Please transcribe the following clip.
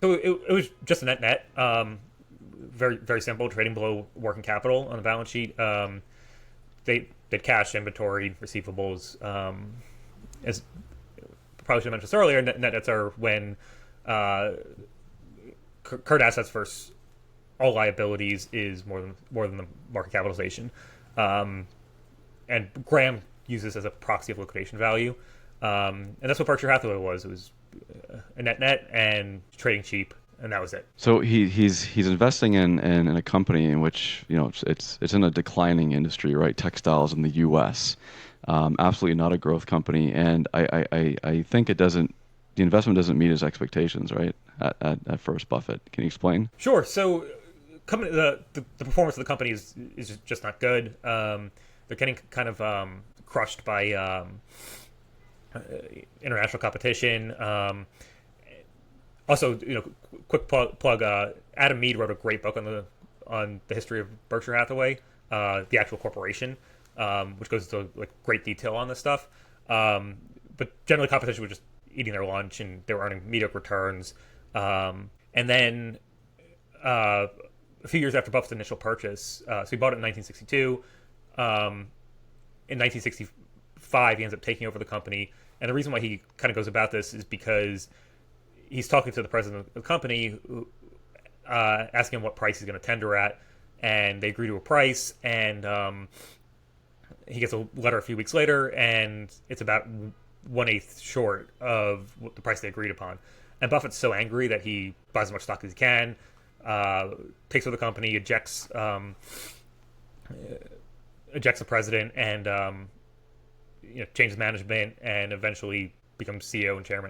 So it was just a net. Very very simple, trading below working capital on the balance sheet. They cash, inventory, receivables. As probably should have mentioned this earlier, net debts are when uh, current assets versus all liabilities is more than the market capitalization. Um, and Graham uses this as a proxy of liquidation value. And that's what Berkshire Hathaway was. It was a net and trading cheap, and that was it. So he's investing in a company in which, it's in a declining industry, right? Textiles in the US. Absolutely not a growth company. And I think the investment doesn't meet his expectations, right? At first, Buffett. Can you explain? Sure. So, the performance of the company is just not good. They're getting kind of crushed by international competition. Also, quick plug. Adam Mead wrote a great book on the history of Berkshire Hathaway, the actual corporation, which goes into like great detail on this stuff. But generally, competition was just eating their lunch, and they were earning mediocre returns. And then a few years after Buffett's initial purchase, so he bought it in 1962. In 1965, he ends up taking over the company, and the reason why he kind of goes about this is because he's talking to the president of the company, asking him what price he's going to tender at, and they agree to a price, and he gets a letter a few weeks later, and it's about 1/8 short of what the price they agreed upon. And Buffett's so angry that he buys as much stock as he can, uh, takes over the company, ejects the president, and changes management, and eventually becomes CEO and chairman.